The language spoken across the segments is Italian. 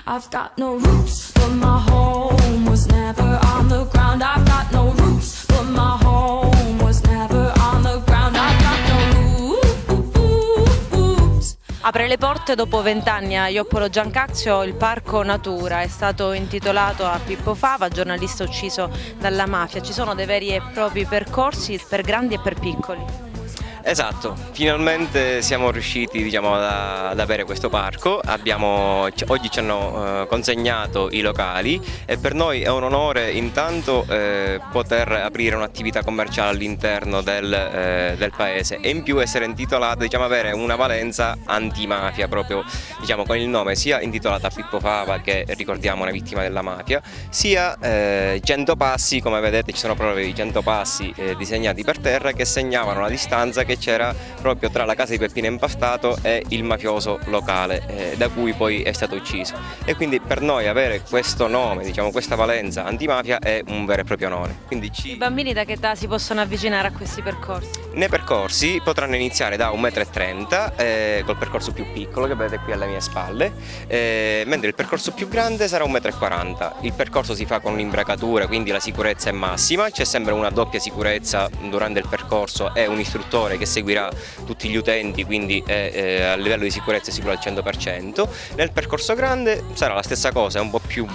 I've got no roots, but my home was never on the ground. I've got no roots, but my home was never on the ground. I've got no roots. Apre le porte dopo 20 anni a Ioppolo Giancazio il Parco Natura, è stato intitolato a Pippo Fava, giornalista ucciso dalla mafia. Ci sono dei veri e propri percorsi per grandi e per piccoli. Esatto, finalmente siamo riusciti, diciamo, ad avere questo parco. Oggi ci hanno consegnato i locali e per noi è un onore intanto poter aprire un'attività commerciale all'interno del paese e in più essere intitolata, diciamo, avere una valenza antimafia proprio, diciamo, con il nome sia intitolata a Pippo Fava, che ricordiamo una vittima della mafia, sia 100 passi. Come vedete ci sono proprio i 100 passi disegnati per terra che segnavano la distanza che c'era proprio tra la casa di Peppino Impastato e il mafioso locale da cui poi è stato ucciso, e quindi per noi avere questo nome, diciamo, questa valenza antimafia è un vero e proprio onore. Quindi I bambini da che età si possono avvicinare a questi percorsi? Nei percorsi potranno iniziare da 1,30 m col percorso più piccolo che vedete qui alle mie spalle, mentre il percorso più grande sarà 1,40 m. Il percorso si fa con un'imbracatura, quindi la sicurezza è massima, c'è sempre una doppia sicurezza durante il percorso e un istruttore che seguirà tutti gli utenti, quindi a livello di sicurezza è sicuro al 100%. Nel percorso grande sarà la stessa cosa, un po' più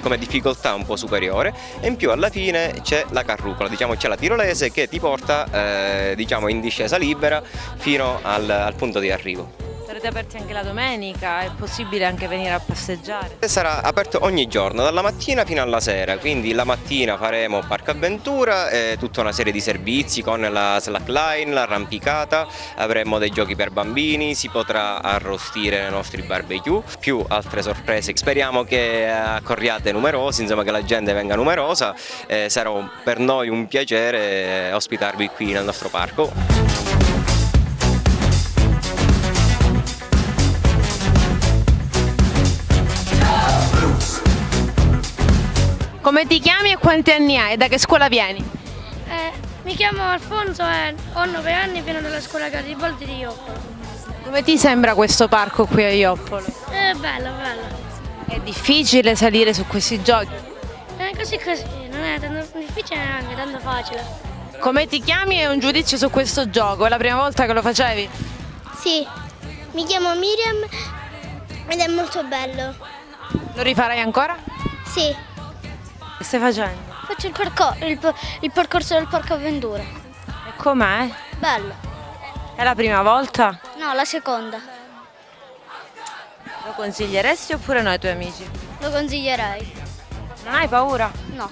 come difficoltà un po' superiore, e in più alla fine c'è la carrucola, diciamo, c'è la tirolese che ti porta diciamo, in discesa libera fino al punto di arrivo. Sarete aperti anche la domenica? È possibile anche venire a passeggiare? Sarà aperto ogni giorno, dalla mattina fino alla sera, quindi la mattina faremo Parco Avventura, tutta una serie di servizi con la slackline, l'arrampicata, avremo dei giochi per bambini, si potrà arrostire nei nostri barbecue, più altre sorprese. Speriamo che accorriate numerosi, insomma che la gente venga numerosa, sarà per noi un piacere ospitarvi qui nel nostro parco. Come ti chiami e quanti anni hai? Da che scuola vieni? Mi chiamo Alfonso e ho 9 anni e vengo dalla scuola Garibaldi di Ioppolo. Come ti sembra questo parco qui a Ioppolo? È bello, bello. È difficile salire su questi giochi? Così, non è tanto difficile neanche, tanto facile. Come ti chiami e un giudizio su questo gioco? È la prima volta che lo facevi? Sì, mi chiamo Miriam ed è molto bello. Lo rifarai ancora? Sì. Che stai facendo? Faccio il percorso del Parco Avventura. E com'è? Bello. È la prima volta? No, la seconda. Lo consiglieresti oppure no ai tuoi amici? Lo consiglierei. Non hai paura? No.